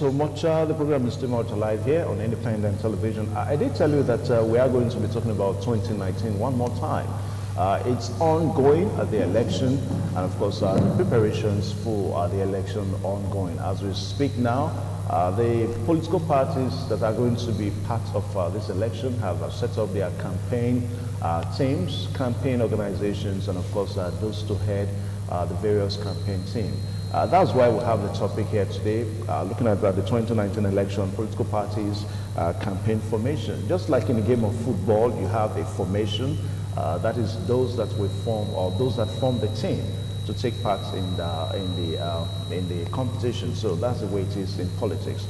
so much. The program is still much alive here on Independent Television. I did tell you that we are going to be talking about 2019 one more time. It's ongoing at the election, and of course the preparations for the election ongoing. As we speak now, the political parties that are going to be part of this election have set up their campaign teams, campaign organizations, and of course those to head the various campaign teams. That's why we have the topic here today, looking at the 2019 election, political parties, campaign formation. Just like in the game of football, you have a formation, that is those that will form, or those that form the team to take part in the competition. So that's the way it is in politics.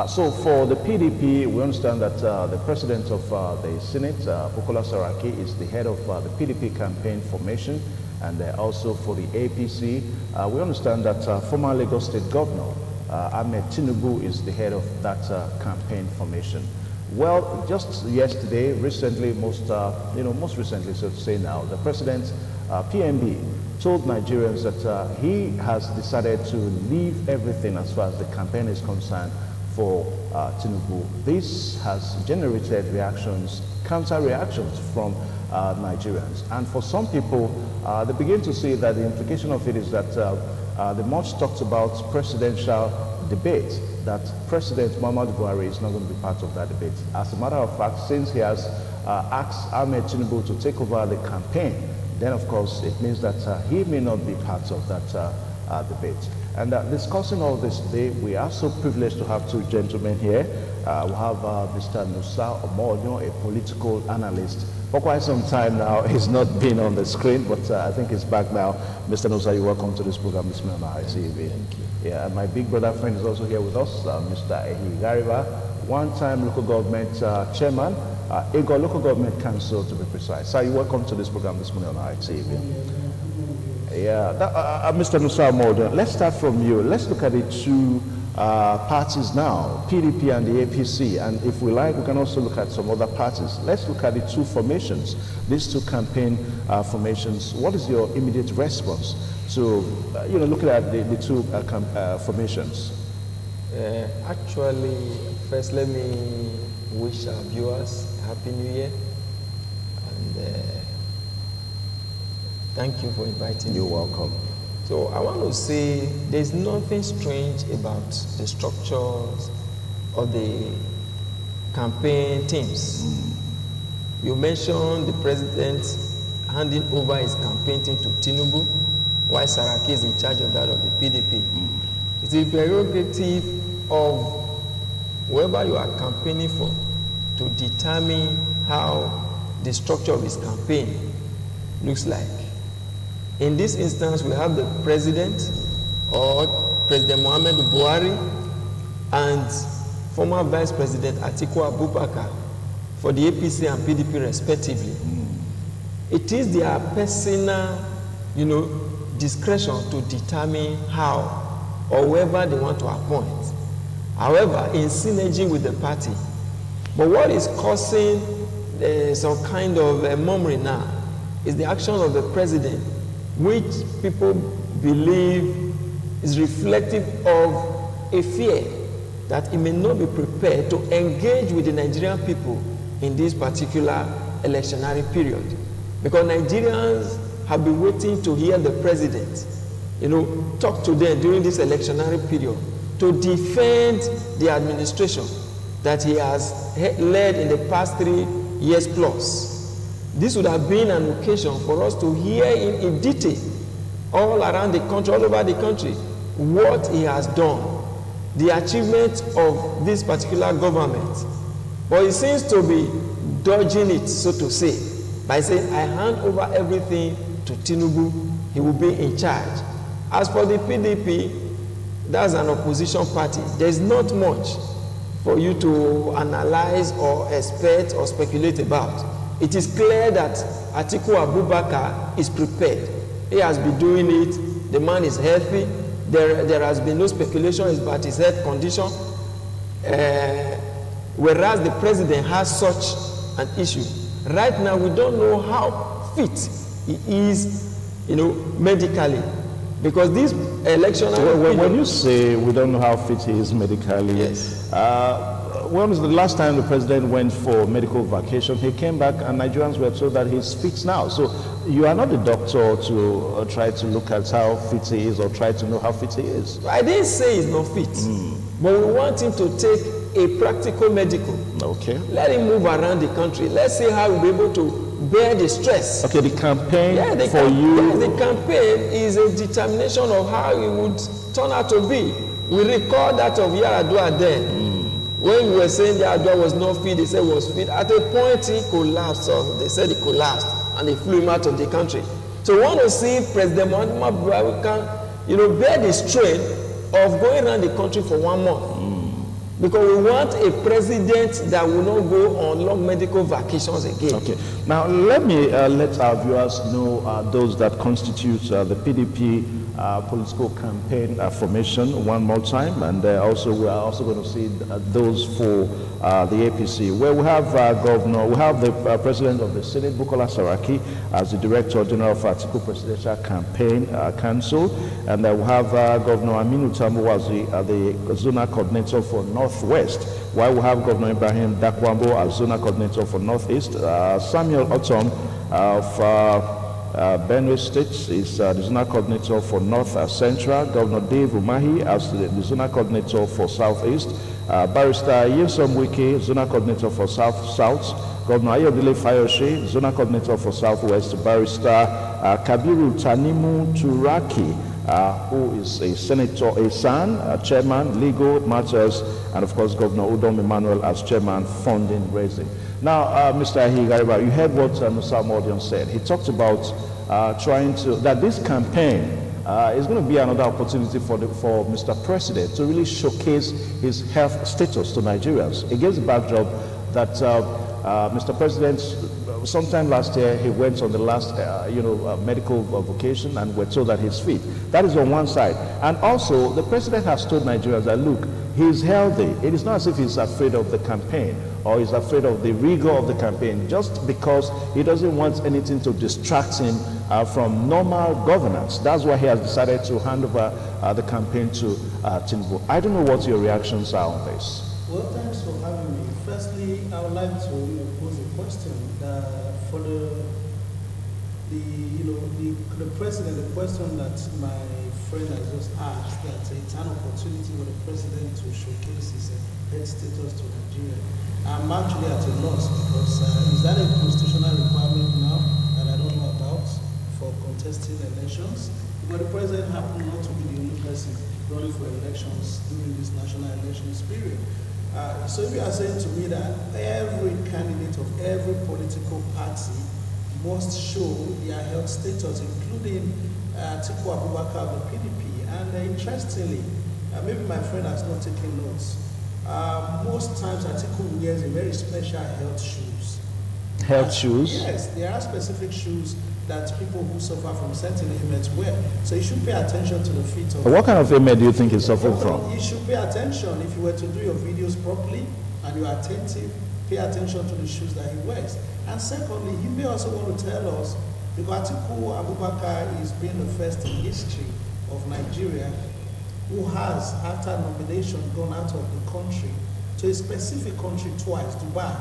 So for the PDP, we understand that the president of the Senate, Bukola Saraki, is the head of the PDP campaign formation. And also for the APC, we understand that former Lagos State Governor Ahmed Tinubu is the head of that campaign formation. Well, just yesterday, recently, most recently, so to say now, the president, PMB, told Nigerians that he has decided to leave everything as far as the campaign is concerned for Tinubu. This has generated reactions, counter-reactions from Nigerians. And for some people, they begin to see that the implication of it is that the much talked about presidential debate, that President Muhammadu Buhari is not going to be part of that debate. As a matter of fact, since he has asked Ahmed Tinubu to take over the campaign, then of course it means that he may not be part of that debate. And discussing all this today, we are so privileged to have two gentlemen here. We have Mr. Nusa Omodun, a political analyst. For quite some time now, he's not been on the screen, but I think he's back now. Mr. Nusa, you're welcome to this program this morning on ICAB. Thank you. Yeah, and my big brother friend is also here with us, Mr. Ehi Gariba, one-time local government chairman, Ego Local Government Council to be precise. So you're welcome to this program this morning on ICAB. Yeah, Mr. Nusa Omodun, let's start from you. Let's look at the two parties now, PDP and the APC, and if we like, we can also look at some other parties. Let's look at the two formations, these two campaign formations. What is your immediate response to, looking at the two formations? Actually, first let me wish our viewers a Happy New Year, and thank you for inviting me. You're welcome. So I want to say there's nothing strange about the structures of the campaign teams. You mentioned the president handing over his campaign team to Tinubu, while Saraki is in charge of that of the PDP. It's a prerogative of whoever you are campaigning for to determine how the structure of his campaign looks like. In this instance, we have the president, or President Muhammadu Buhari, and former Vice President Atiku Abubakar for the APC and PDP respectively. It is their personal, discretion to determine how or whoever they want to appoint. However, in synergy with the party. But what is causing some kind of murmuring now is the action of the president, which people believe is reflective of a fear that he may not be prepared to engage with the Nigerian people in this particular electionary period. Because Nigerians have been waiting to hear the president, talk to them during this electionary period to defend the administration that he has led in the past 3 years plus. This would have been an occasion for us to hear in detail, all around the country, all over the country, what he has done, the achievements of this particular government. But he seems to be dodging it, so to say, by saying, I hand over everything to Tinubu, he will be in charge. As for the PDP, that's an opposition party. There's not much for you to analyze or expect or speculate about. It is clear that Atiku Abubakar is prepared. He has been doing it. The man is healthy. There has been no speculation about his health condition. Whereas the president has such an issue. Right now, we don't know how fit he is, medically. Because this election... So when you say we don't know how fit he is medically, yes. When was the last time the president went for medical vacation? He came back and Nigerians were told that he's fit now. So you are not a doctor to try to look at how fit he is or try to know how fit he is. I didn't say he's not fit, but we want him to take a practical medical. Okay. Let him move around the country. Let's see how we'll be able to bear the stress. Okay, the campaign the campaign is a determination of how it would turn out to be. We recall that of Yar'Adua then. When we were saying Yar'Adua was not fit, they said he was fit. At a point he collapsed, or they said he collapsed, and they flew him out of the country. So we want to see President Muhammadu Buhari can, bear the strain of going around the country for 1 month. Because we want a president that will not go on long medical vacations again. Okay. Now, let me let our viewers know those that constitute the PDP political campaign formation one more time, and also we are also going to see those for the APC, where we have the president of the Senate, Bukola Saraki, as the director general of Atiku Presidential Campaign Council, and we have Governor Aminu Tambuwal as the zonal coordinator for Northwest, while we have Governor Ibrahim Dakwambo as zonal coordinator for Northeast, Samuel Otom of Benue State is the zonal coordinator for North Central, Governor Dave Umahi as the zonal coordinator for Southeast, Barrister Yesom Wike, zonal coordinator for South, Governor Ayodele Fayoshe, zonal coordinator for Southwest, Barrister Kabiru Tanimu Turaki, who is a senator, a son, chairman, legal matters, and of course Governor Udom Emmanuel as chairman, funding raising. Now, Mr. Higariba, you heard what Musa Mordion said. He talked about that this campaign is going to be another opportunity for Mr. President to really showcase his health status to Nigerians against the backdrop that Mr. President, sometime last year, he went on the last, medical vacation and we're told that he's fit. That is on one side. And also, the president has told Nigerians that, look, he's healthy. It is not as if he's afraid of the campaign or he's afraid of the rigor of the campaign, just because he doesn't want anything to distract him from normal governance. That's why he has decided to hand over the campaign to Tinubu. I don't know what your reactions are on this. Well, thanks for having me. Firstly, I would like to pose a question for the president. The question that my friend has just asked, that it's an opportunity for the president to showcase his health status to Nigeria. I'm actually at a loss, because is that a constitutional requirement now that I don't know about for contesting elections? But the president happened not to be the only person running for elections during this national elections period. So if you are saying to me that every candidate of every political party must show their health status, including Atiku Abubakar of the PDP, and interestingly, maybe my friend has not taken notes, most times Atiku wears a very special health shoes. Health shoes? Yes, there are specific shoes that people who suffer from certain ailments wear. So you should pay attention to the feet of... What kind of ailment do you think he's suffering from? You should pay attention. If you were to do your videos properly and you are attentive, pay attention to the shoes that he wears. And secondly, he may also want to tell us, because Atiku Abubakar is being the first in history of Nigeria who has, after nomination, gone out of the country to a specific country twice, Dubai,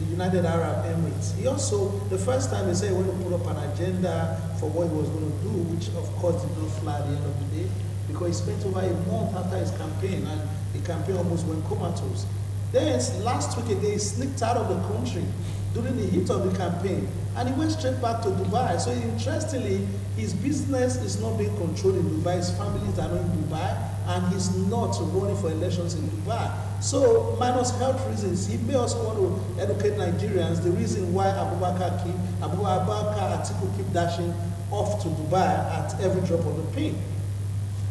the United Arab Emirates. He also, the first time he said he wanted to put up an agenda for what he was going to do, which of course did not fly at the end of the day, because he spent over a month after his campaign, and the campaign almost went comatose. Then last week again, he sneaked out of the country during the heat of the campaign, and he went straight back to Dubai. So interestingly, his business is not being controlled in Dubai, his families are not in Dubai, and he's not running for elections in Dubai. So, minus health reasons, he may also want to educate Nigerians the reason why Abubakar Atiku keep dashing off to Dubai at every drop of the pin.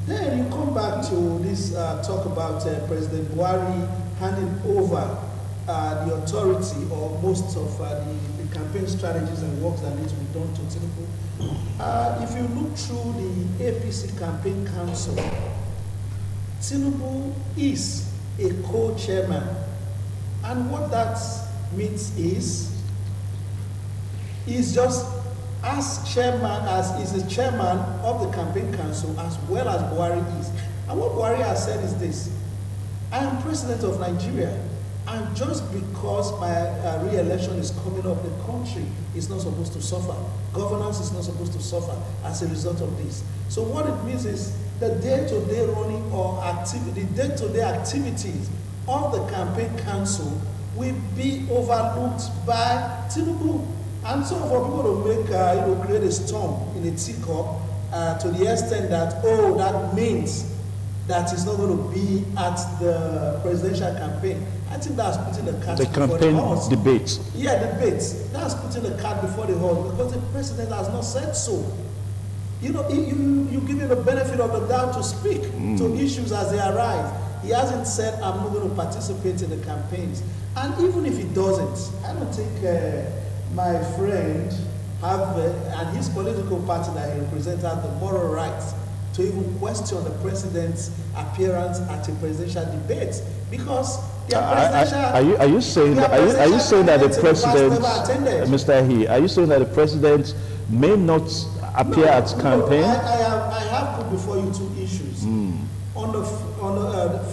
Then you come back to this talk about President Buhari handing over the authority or most of the campaign strategies and works that need to be done to Tinubu. If you look through the APC campaign council, Tinubu is a co-chairman, and what that means is he's just as chairman, as is the chairman of the campaign council, as well as Buhari is. And what Buhari has said is this: I am president of Nigeria, and just because my re-election is coming up, the country is not supposed to suffer. Governance is not supposed to suffer as a result of this. So what it means is the day-to-day running or activity, day-to-day activities of the campaign council will be overlooked by Tinubu. And so for people to make, create a storm in a teacup to the extent that, oh, that means that is not going to be at the presidential campaign. I think that's putting the cart before the horse. The campaign debates. Yeah, debates. That's putting the cart before the horse because the president has not said so. You know, you give him the benefit of the doubt to speak to issues as they arise. He hasn't said, I'm not going to participate in the campaigns. And even if he doesn't, I don't think my friend and his political party that he represents have the moral rights to even question the president's appearance at a presidential debate because are you saying that the president, Mr. Ahi, are you saying that the president may not appear at campaign? I have put before you two issues.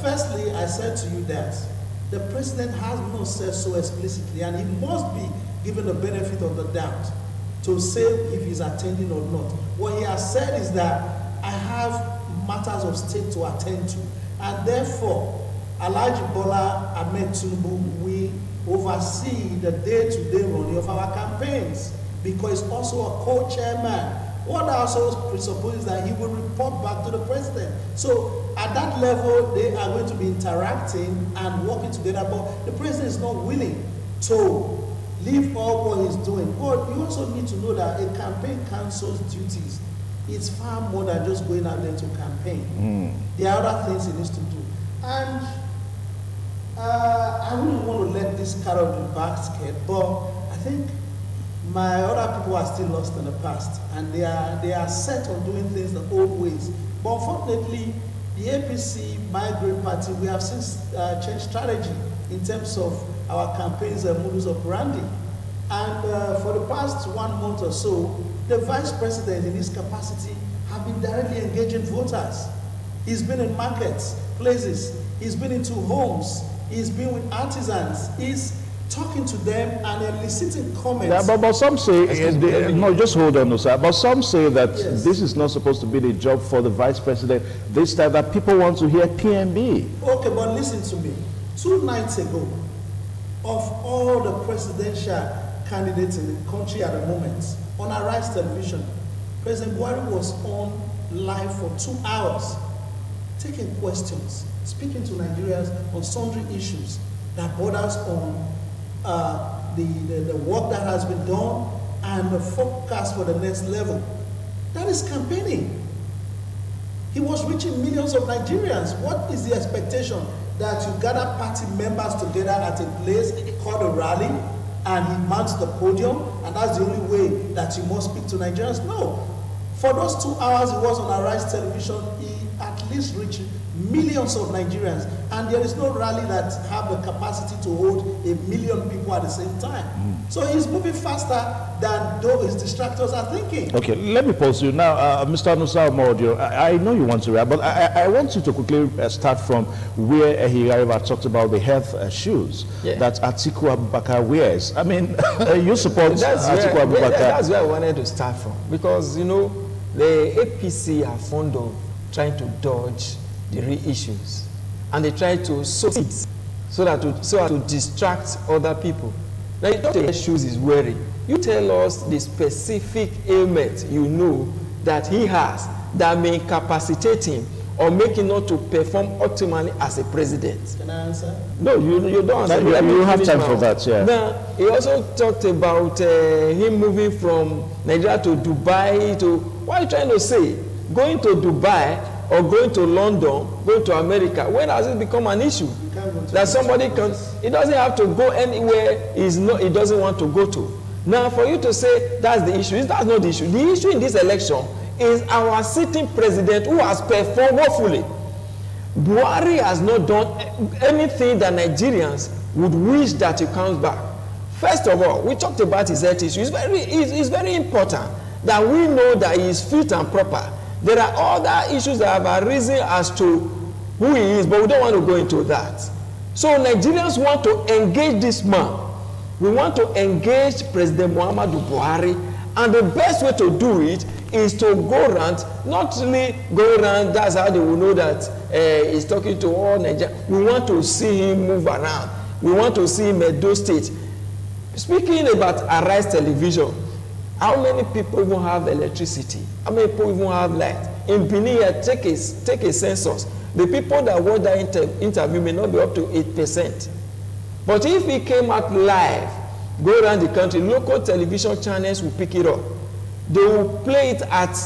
Firstly, I said to you that the president has not said so explicitly, and he must be given the benefit of the doubt to say if he's attending or not. What he has said is that I have matters of state to attend to, and therefore, Alhaji Bola Ahmed Tinubu will oversee the day-to-day running of our campaigns because he's also a co-chairman. What also presupposes that he will report back to the president. So at that level, they are going to be interacting and working together, but the president is not willing to leave all what he's doing. But you also need to know that a campaign council's duties is far more than just going out there to campaign. There are other things he needs to do. And I wouldn't want to let this cat out of the basket, but I think my other people are still lost in the past, and they are set on doing things the old ways. But unfortunately, the APC, my great party, we have since changed strategy in terms of our campaigns and modus operandi. And for the past 1 month or so, the vice president in his capacity have been directly engaging voters. He's been in markets, places, he's been into homes, he's been with artisans, he's talking to them and eliciting comments. Yeah, but some say, no, just hold on, sir. But some say that this is not supposed to be the job for the vice president. This time that people want to hear PMB. Okay, but listen to me. 2 nights ago, of all the presidential candidates in the country at the moment, on Arise Television, President Buhari was on live for 2 hours, taking questions, speaking to Nigerians on sundry issues that borders on the work that has been done and the forecast for the next level. That is campaigning. He was reaching millions of Nigerians. What is the expectation? That you gather party members together at a place called a rally and he mounts the podium and that's the only way that you must speak to Nigerians? No. For those 2 hours he was on Arise Television, he at least reached millions of Nigerians, and there is no rally that have the capacity to hold 1 million people at the same time. So he's moving faster than those distractors are thinking. Okay, let me pause you now, Mr. Nusa Modio. I know you want to react, but I want you to quickly start from where he talked about the health shoes that Atiku Abubakar wears. I mean, you support Atiku Abubakar. That's where I wanted to start from, because you know the APC are fond of trying to dodge the real issues, and they try to sow seeds so as to distract other people. Now, you don't tell us shoes he's wearing. You tell us the specific ailment you know that he has that may incapacitate him or make him not to perform optimally as a president. Can I answer? No, you don't answer. You have time for that, yeah. Now, he also talked about him moving from Nigeria to Dubai to, what are you trying to say? Going to Dubai or going to London, going to America, when has it become an issue? That somebody can, he doesn't have to go anywhere he doesn't want to go to. Now, for you to say that's the issue, that's not the issue. The issue in this election is our sitting president who has performed woefully. Buhari has not done anything that Nigerians would wish that he comes back. First of all, we talked about his health issue. It's very important that we know that he is fit and proper. There are other issues that have arisen as to who he is, but we don't want to go into that. So Nigerians want to engage this man. We want to engage President Muhammadu Buhari, and the best way to do it is to go around, not really go around, that's how they will know that he's talking to all Nigerians. We want to see him move around. We want to see him at those states. Speaking about Arise Television, how many people even have electricity? How many people even have light? In Benin, take a census. The people that watch that interview may not be up to 8%. But if he came out live, go around the country, local television channels will pick it up. They will play it at,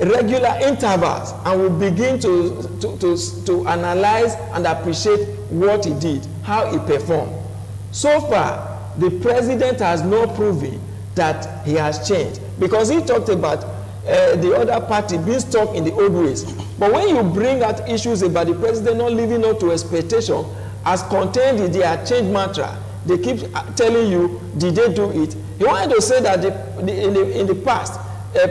regular intervals, and will begin to analyze and appreciate what he did, how he performed. So far, the president has not proven that he has changed, because he talked about the other party being stuck in the old ways. But when you bring out issues about the president not living up to expectation as contained in their change mantra, they keep telling you, did they do it? He wanted to say that in the past,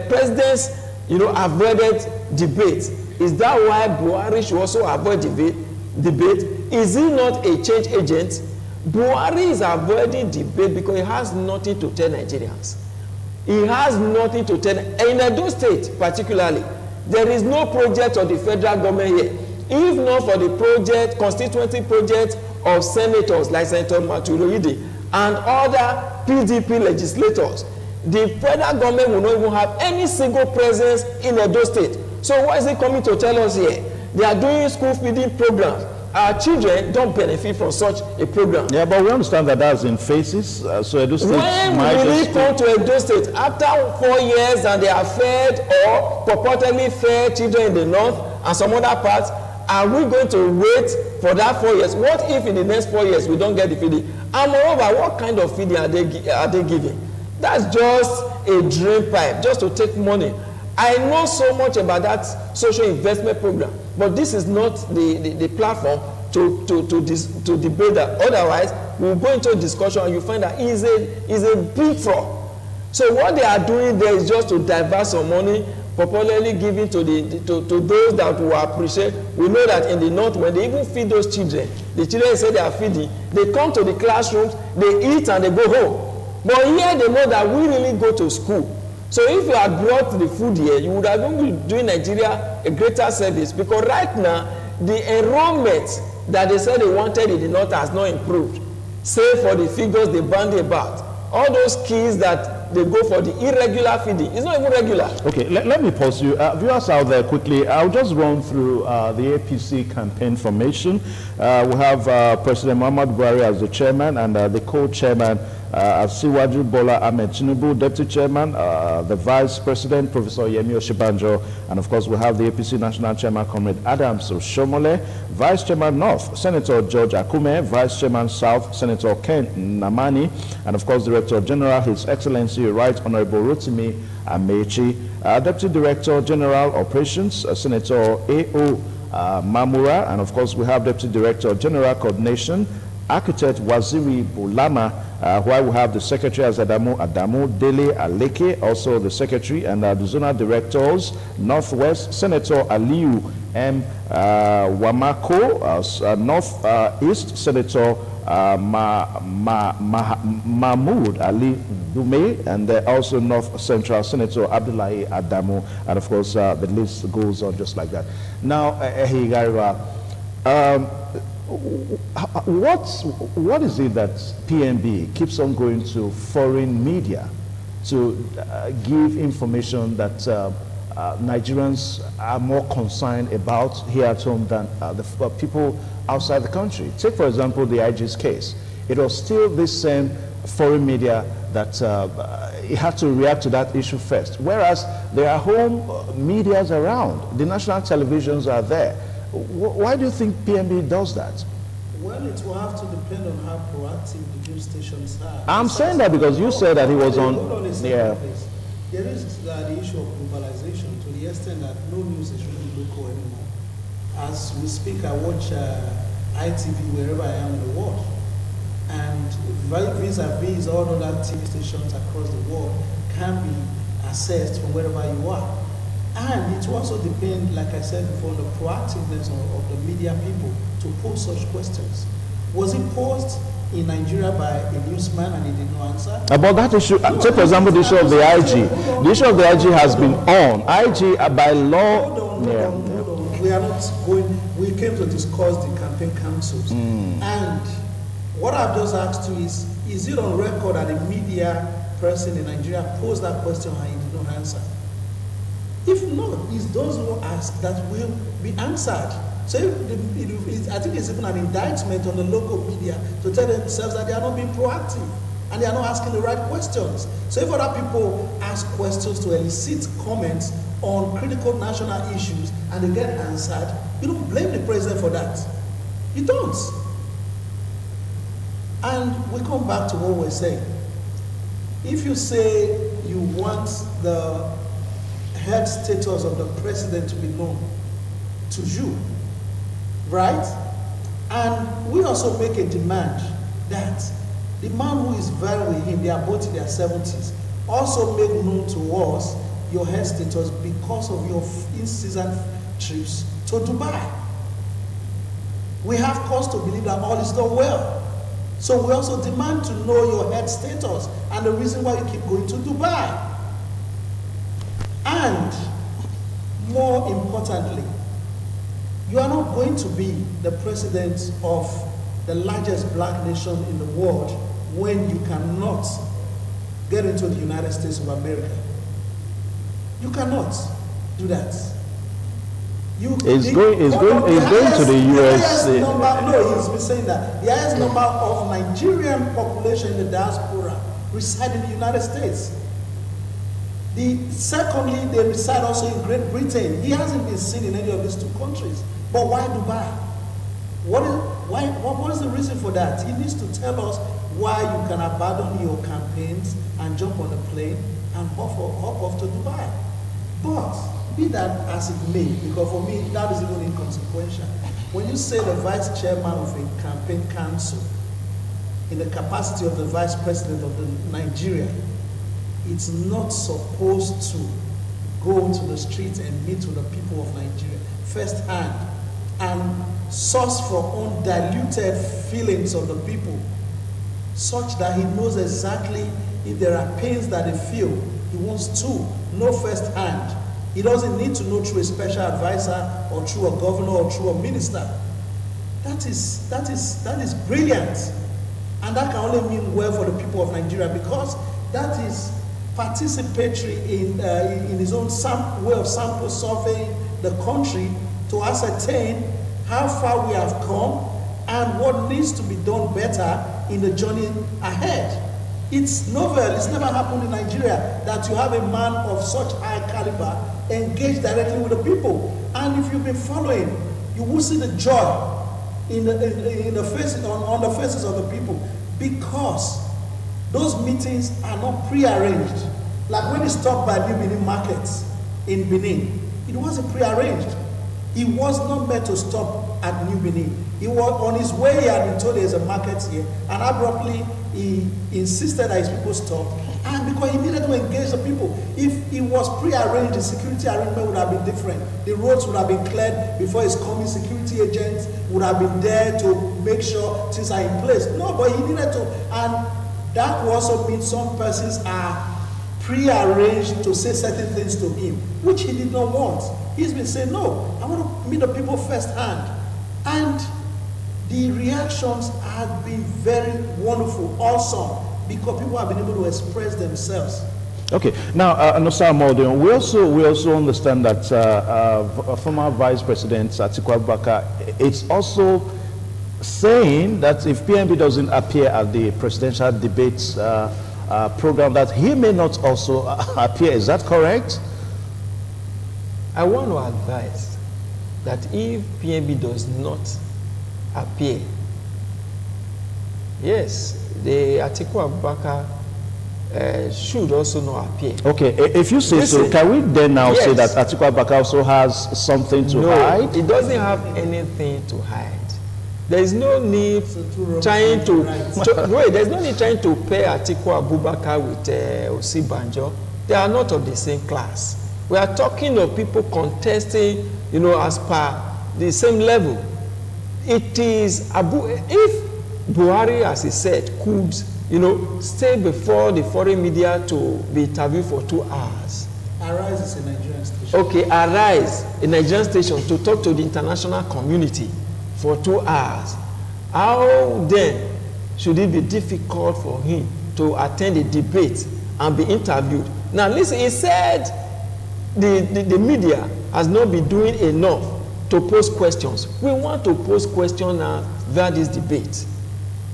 presidents, avoided debate. Is that why Buhari should also avoid debate? Is he not a change agent? Buhari is avoiding debate because he has nothing to tell Nigerians. He has nothing to tell. In Edo State, particularly, there is no project of the federal government here. If not for the project, constituency project of senators like Senator Maturoide and other PDP legislators, the federal government will not even have any single presence in Edo State. So what is he coming to tell us here? They are doing school feeding programs. Our children don't benefit from such a program. Yeah, but we understand that that's in phases. So Edo State when will it come to Edo State? After 4 years and they are fed or purportedly fed children in the north and some other parts, are we going to wait for that 4 years? What if in the next 4 years we don't get the feeding? And moreover, what kind of feeding are they giving? That's just a drain pipe, just to take money. I know so much about that social investment program, but this is not the platform to debate that. Otherwise, we'll go into a discussion and you find that it's a big fraud. So what they are doing there is just to divert some money, popularly given to those that will appreciate. We know that in the north, when they even feed those children, the children say they are feeding, they come to the classrooms, they eat and they go home. But here they know that we really go to school. So if you had brought the food here, you would have been doing Nigeria a greater service, because right now, the enrollment that they said they wanted in the north has not improved, save for the figures they bandy about. All those kids that they go for the irregular feeding, it's not even regular. Okay, let me pause you. Viewers out there quickly, I'll just run through the APC campaign formation. We have President Muhammadu Buhari as the chairman, and the co-chairman, Asiwaju Bola Ahmed Tinubu, deputy chairman, the vice president, Professor Yemi Osinbajo, and of course we have the APC national chairman, Comrade Adams Oshiomhole, vice chairman North, Senator George Akume, vice chairman South, Senator Ken Nnamani, and of course Director General, His Excellency Right Honorable Rotimi Amechi, Deputy Director General Operations, Senator A.O. Mamura, and of course we have Deputy Director General Coordination, Architect Waziri Bulama, while we have the Secretary as Adamu Dele Aleke, also the Secretary, and the Zonal Directors, Northwest, Senator Aliu M. Wamako, North-East, Senator Mahmoud Ali Dume, and also North Central, Senator Abdullahi Adamu, and of course the list goes on just like that. Now, Ehigariwa, what is it that PNB keeps on going to foreign media to give information that Nigerians are more concerned about here at home than the people outside the country? Take, for example, the IG's case. It was still this same foreign media that it had to react to that issue first, whereas there are home medias around. The national televisions are there. Why do you think PNB does that? Well, it will have to depend on how proactive the news stations are. I'm saying that because you said that he was on. Yeah. There is the issue of globalization to the extent that no news is really local anymore. As we speak, I watch ITV wherever I am in the world. and vis-a-vis all other TV stations across the world can be accessed from wherever you are. And it will also depend, like I said before, on the proactiveness of the media people to pose such questions. Was it posed in Nigeria by a newsman and he did not answer? About that issue, take for example the issue of the IG. The issue of the IG has been on. IG by law. Hold on. We are not going, we came to discuss the campaign councils. And what I've just asked you is it on record that a media person in Nigeria posed that question and he did not answer? If not, it's those who ask that will be answered. So I think it's even an indictment on the local media to tell themselves that they are not being proactive and they are not asking the right questions. So if other people ask questions to elicit comments on critical national issues and they get answered, you don't blame the president for that. You don't. And we come back to what we're saying. If you say you want the health status of the president to be known to you, right? And we also make a demand that the man who is very with him, they are both in their 70s, also make known to us your health status because of your in-season trips to Dubai. We have cause to believe that all is not well. So we also demand to know your health status and the reason why you keep going to Dubai. And more importantly, you are not going to be the president of the largest black nation in the world when you cannot get into the United States of America. You cannot do that. It's going to the US. No, he's been saying that. The highest number of Nigerian population in the diaspora reside in the United States. Secondly, they reside also in Great Britain. He hasn't been seen in any of these two countries. But why Dubai? What is the reason for that? He needs to tell us why you can abandon your campaigns and jump on a plane and hop off to Dubai. But be that as it may, because for me that is even inconsequential. When you say the vice chairman of a campaign council in the capacity of the vice president of Nigeria, it's not supposed to go to the streets and meet with the people of Nigeria firsthand and source for undiluted feelings of the people, such that he knows exactly if there are pains that they feel. He wants to know firsthand. He doesn't need to know through a special advisor or through a governor or through a minister. That is brilliant, and that can only mean well for the people of Nigeria, because that is participatory in his own way of sample surveying the country to ascertain how far we have come and what needs to be done better in the journey ahead. It's novel. It's never happened in Nigeria that you have a man of such high caliber engage directly with the people. And if you've been following, you will see the joy on the faces of the people, because those meetings are not pre-arranged. Like when he stopped by New Benin markets in Benin, it wasn't pre-arranged. He was not meant to stop at New Benin. He was on his way. He had been told there's a market here, and abruptly he insisted that his people stop. And because he needed to engage the people. If it was pre-arranged, the security arrangement would have been different. The roads would have been cleared before his coming. Security agents would have been there to make sure things are in place. No, but he needed to, and that will also mean some persons are pre-arranged to say certain things to him, which he did not want. He's been saying, no, I want to meet the people firsthand. And the reactions have been very wonderful, awesome, because people have been able to express themselves. Okay, now, Nosa Amodion, we also understand that former Vice President Atiku Abubakar is also saying that if PNB doesn't appear at the presidential debates program, that he may not also appear. Is that correct? I want to advise that if PNB does not appear, yes, the Atiku Abubakar should also not appear. Okay, if you say so, can we then now say that Atiku Abubakar also has something to hide? No, he doesn't have anything to hide. There is no need trying to wait. There's no need trying to pair Atiku Abubakar with Osibanjo. They are not of the same class. We are talking of people contesting, you know, as per the same level. It is if Buhari, as he said, could, you know, stay before the foreign media to be interviewed for 2 hours. Arise is a Nigerian station. Okay, Arise, a Nigerian station, to talk to the international community for 2 hours. How then should it be difficult for him to attend a debate and be interviewed? Now listen, he said the media has not been doing enough to pose questions. We want to pose questions now via this debate.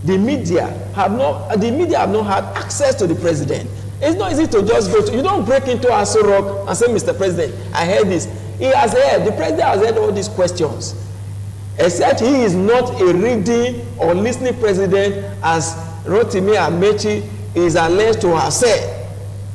The media have not had access to the president. It's not easy to just go to, you don't break into Aso Rock and say, Mr. President, I heard this. He has heard, the president has heard all these questions. Except he is not a reading or listening president, as Rotimi Amechi is alleged to have said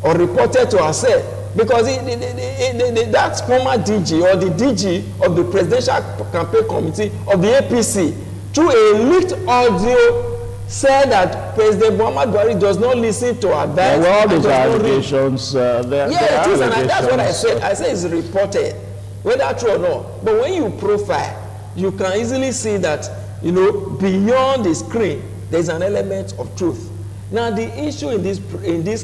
or reported to have said. Because that former DG or the DG of the Presidential Campaign Committee of the APC, through a leaked audio, said that President Muhammad Buhari does not listen to advice. Well, all these allegations, that's what I said. I said it's reported, whether true or not. But when you profile, you can easily see that, you know, beyond the screen, there's an element of truth. Now, the issue in this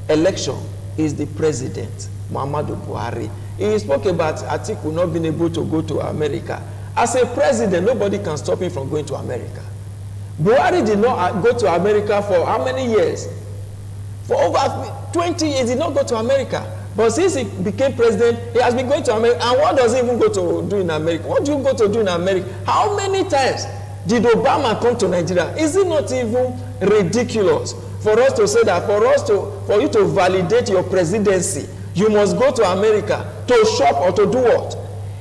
election is the president, Muhammadu Buhari. He spoke about Atiku not being able to go to America. As a president, nobody can stop him from going to America. Buhari did not go to America for how many years? For over 20 years, he did not go to America. But since he became president, he has been going to America. And what does he even go to do in America? What do you go to do in America? How many times did Obama come to Nigeria? Is it not even ridiculous for us to say that for you to validate your presidency, you must go to America to shop or to do what?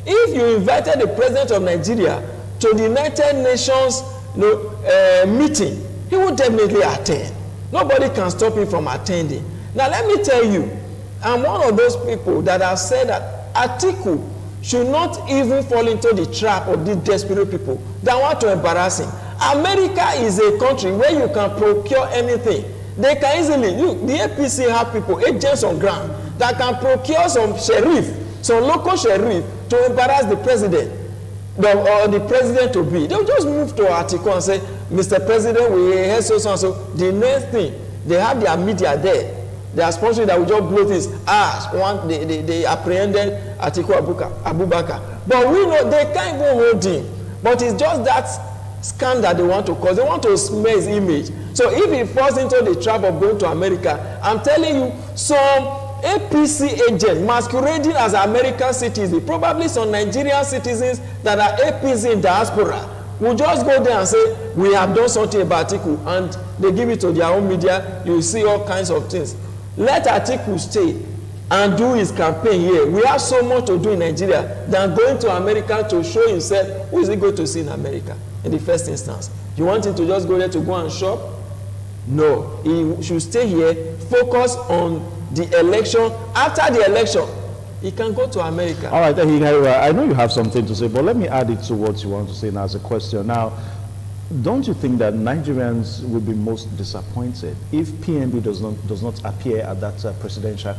If you invited the president of Nigeria to the United Nations meeting, he would definitely attend. Nobody can stop him from attending. Now let me tell you, I'm one of those people that have said that Atiku should not even fall into the trap of these desperate people that want to embarrass him. America is a country where you can procure anything. They can easily, the APC have people, agents on ground, that can procure some sheriff, some local sheriff, to embarrass the president or the president to be. They'll just move to Atiku and say, Mr. President, we heard so and so. The next thing, they have their media there. They are sponsoring that we just blow this. They apprehended Atiku Abubakar. But we know they can't even hold him. But it's just that scandal they want to cause. They want to smear his image. So if he falls into the trap of going to America, I'm telling you, some APC agent masquerading as American citizens, probably some Nigerian citizens that are APC in diaspora, will just go there and say, we have done something about Atiku, and they give it to their own media. You see all kinds of things. Let Atiku stay and do his campaign here. We have so much to do in Nigeria than going to America to show himself. Who is he going to see in America in the first instance? You want him to just go there to go and shop? No. He should stay here, focus on the election. After the election, he can go to America. All right, I know you have something to say, but let me add it to what you want to say now as a question. Now, don't you think that Nigerians will be most disappointed if PNB does not appear at that presidential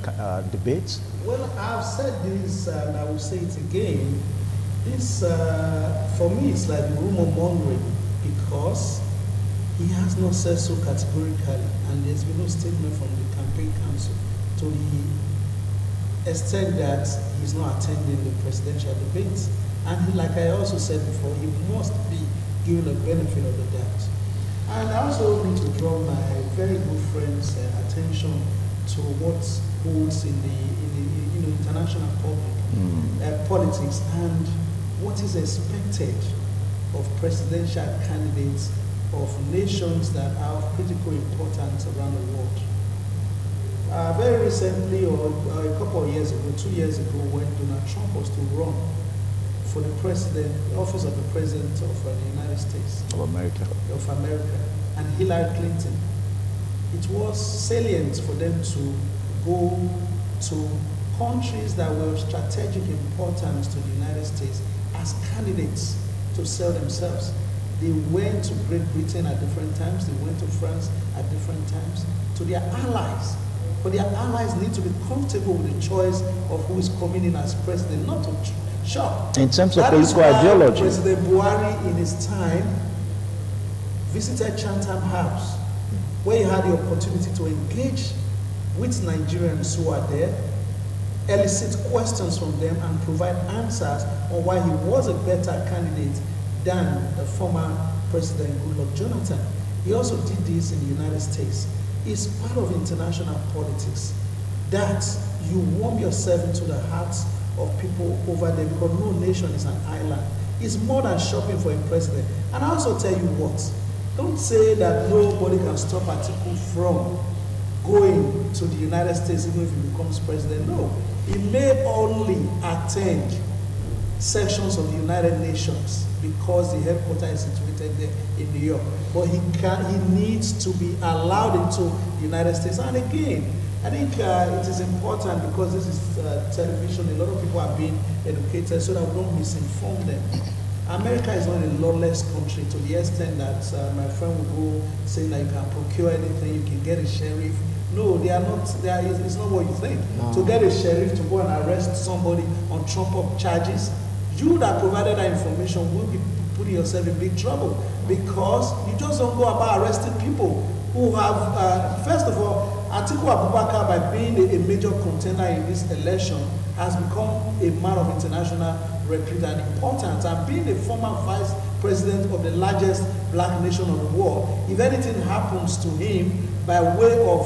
debate? Well, I've said this, and I will say it again. This, for me, it's like rumor mongering, because he has not said so categorically, and there's been no statement from the campaign council to the extent that he's not attending the presidential debates. And like I also said before, he must be given the benefit of the doubt. And I also need to draw my very good friend's attention to what holds in the international public politics and what is expected of presidential candidates of nations that are of critical importance around the world. Very recently, or a couple of years ago, 2 years ago, when Donald Trump was to run for the office of the president of the United States of America, and Hillary Clinton, it was salient for them to go to countries that were of strategic importance to the United States as candidates to sell themselves. They went to Great Britain at different times. They went to France at different times, to their allies. But their allies need to be comfortable with the choice of who is coming in as president, not to shop. In terms of political ideology. President Buhari, in his time, visited Chatham House, where he had the opportunity to engage with Nigerians who are there, elicit questions from them, and provide answers on why he was a better candidate than the former President Goodluck Jonathan. He also did this in the United States. It's part of international politics that you warm yourself into the hearts of people over there, because no nation is an island. It's more than shopping for a president. And I also tell you what, don't say that nobody can stop Atiku from going to the United States even if he becomes president. No, he may only attend sections of the United Nations because the headquarters is situated there in New York. But he needs to be allowed into the United States. And again, I think it is important, because this is television, a lot of people are being educated so that we don't misinform them. America is not a lawless country to the extent that my friend will go saying that you can procure anything, you can get a sheriff. No, they are not. It's not what you think. No. To get a sheriff to go and arrest somebody on trump-up charges, you that provided that information will be putting yourself in big trouble, because you just don't go about arresting people who have, first of all, Atiku Abubakar, by being a major contender in this election, has become a man of international repute and importance, and being the former vice president of the largest black nation of the world. If anything happens to him by way of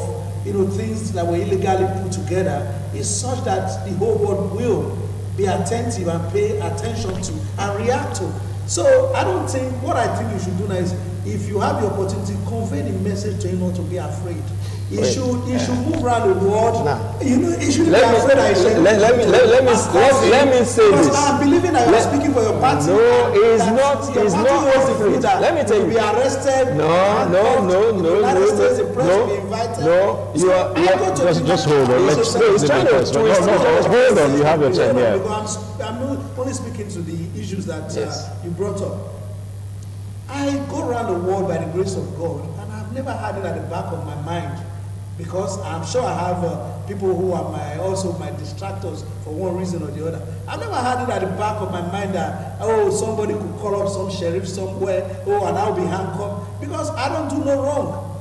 things that were illegally put together, is such that the whole world will be attentive and pay attention to and react to. So I don't think, what I think you should do now is, if you have the opportunity, convey the message to him not to be afraid. He should move around the world. Nah. He should be afraid. Let me say this. I'm believing that you're speaking for your party. No, it's not. It's not. Let me tell you. Be arrested. No. You are just hold on. Let's trying to twist. No, hold on. You have your turn. Yeah. I'm only speaking to the issues that you brought up. I go around the world by the grace of God, and I've never had it at the back of my mind, because I'm sure I have people who are also my distractors for one reason or the other. I've never had it at the back of my mind that, somebody could call up some sheriff somewhere, and I'll be handcuffed, because I don't do no wrong.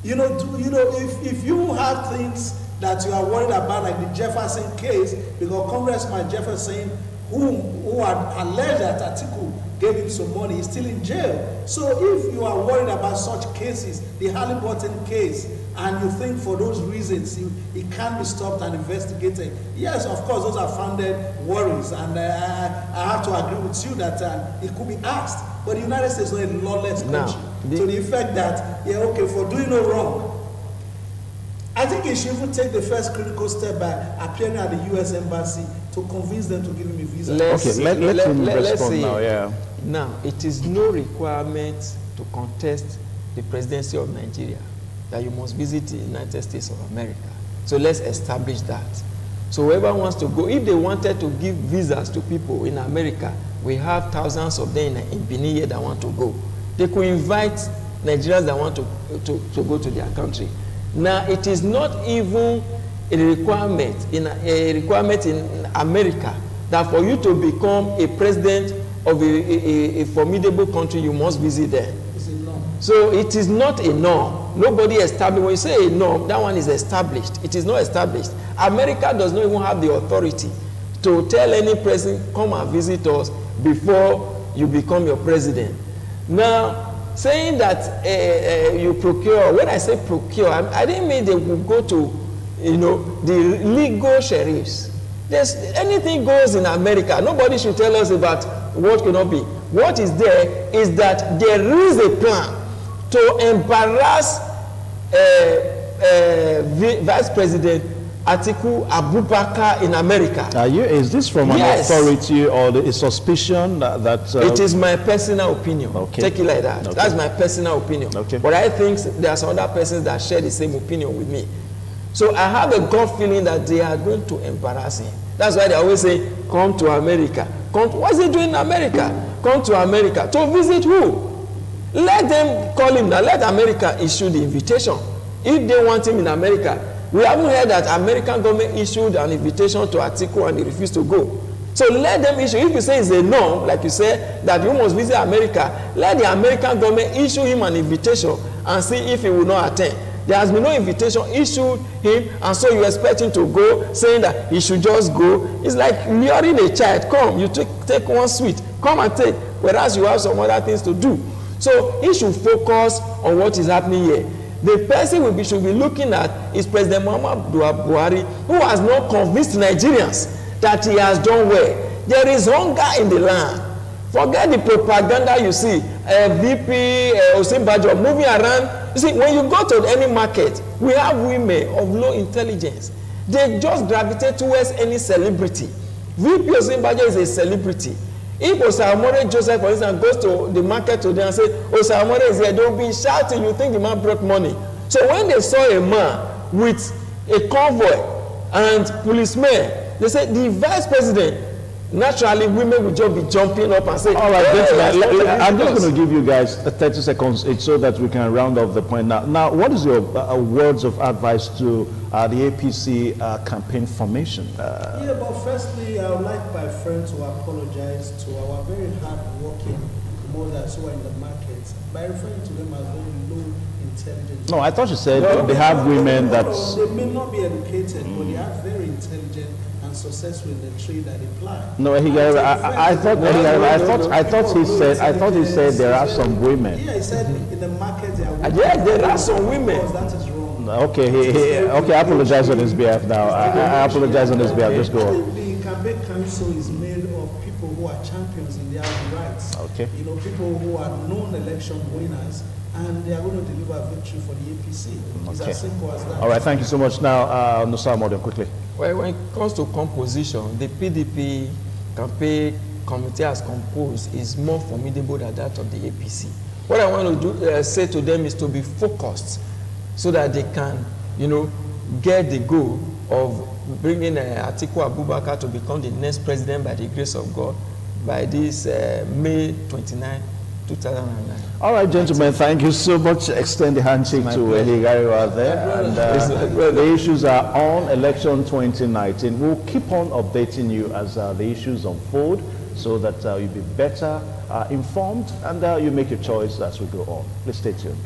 If you have things that you are worried about, like the Jefferson case, because Congressman Jefferson, who had alleged that Atiku gave him some money, he's still in jail. So if you are worried about such cases, the Halliburton case, and you think for those reasons it can't be stopped and investigated, yes, of course, those are founded worries, and I have to agree with you that it could be asked. But the United States is not a lawless country, to the effect that, for doing no wrong, I think he should even take the first critical step by appearing at the U.S. Embassy to convince them to give him a visa. Let's respond now, yeah. Now, it is no requirement to contest the presidency of Nigeria that you must visit the United States of America. So let's establish that. So whoever wants to go, if they wanted to give visas to people in America, we have thousands of them in Benin here that want to go. They could invite Nigerians that want to go to their country. Now, it is not even a requirement in America that for you to become a president of a formidable country, you must visit there. It's a norm. So it is not a norm. Nobody established. When you say a norm, that one is established. It is not established. America does not even have the authority to tell any president, come and visit us before you become your president. Now, saying that you procure, when I say procure, I didn't mean they will go to, the legal sheriffs. Anything goes in America. Nobody should tell us about what cannot be. What is there is that there is a plan to embarrass Vice President Atiku Abubakar in America. Is this from an authority or a suspicion that it is my personal opinion. Okay. Take it like that. Okay. That's my personal opinion. Okay. But I think there are some other persons that share the same opinion with me. So I have a gut feeling that they are going to embarrass him. That's why they always say, come to America. What's he doing in America? Come to America. To visit who? Let them call him now. Let America issue the invitation. If they want him in America, we haven't heard that American government issued an invitation to Atiku and he refused to go. So let them issue. If you say it's a no, like you said, that you must visit America, let the American government issue him an invitation and see if he will not attend. There has been no invitation issued him, and so you expect him to go, saying that he should just go. It's like luring a child. Come, you take one sweet. Come and take, whereas you have some other things to do. So he should focus on what is happening here. The person should be looking at is President Muhammadu Buhari, who has not convinced Nigerians that he has done well. There is hunger in the land. Forget the propaganda you see. VP Osinbajo moving around. You see, when you go to any market, we have women of low intelligence. They just gravitate towards any celebrity. VP Osinbajo is a celebrity. If Osamore Joseph, for instance, goes to the market today and says, Osamore is here, they'll be shouting, you think the man brought money. So when they saw a man with a convoy and policemen, they said, the vice president, naturally women will just be jumping up and say, all right, hey, I'm just going to give you guys 30 seconds each so that we can round off the point now. Now, what is your words of advice to the APC campaign formation? Yeah, but firstly, I would like my friend to apologize to our very hard-working mothers who are in the market by referring to them as very low intelligent. No, I thought you said they have women that... They may not be educated, but they are very intelligent and successful in the trade that they ply. No, I thought he said there are some women. Yeah, he said in the market there are women. Yes, there are some women. That is wrong. Okay, I apologize on his behalf now. I apologize on his behalf. Just go on. The campaign council is made of people who are champions in their own rights. Okay. You know, people who are known election winners, and they are going to deliver victory for the APC. It's as simple as that. All right, thank you so much. Now, Nusa Modem, quickly. Well, when it comes to composition, the PDP campaign committee as composed is more formidable than that of the APC. What I want to do, say to them is to be focused so that they can, you know, get the goal of bringing Atiku Abubakar to become the next president by the grace of God by this May 29, 2009. All right, gentlemen, thank you so much. Extend the handshake to Eligariwa there. And the issues are on election 2019. We'll keep on updating you as the issues unfold so that you'll be better informed and you make your choice as we go on. Please stay tuned.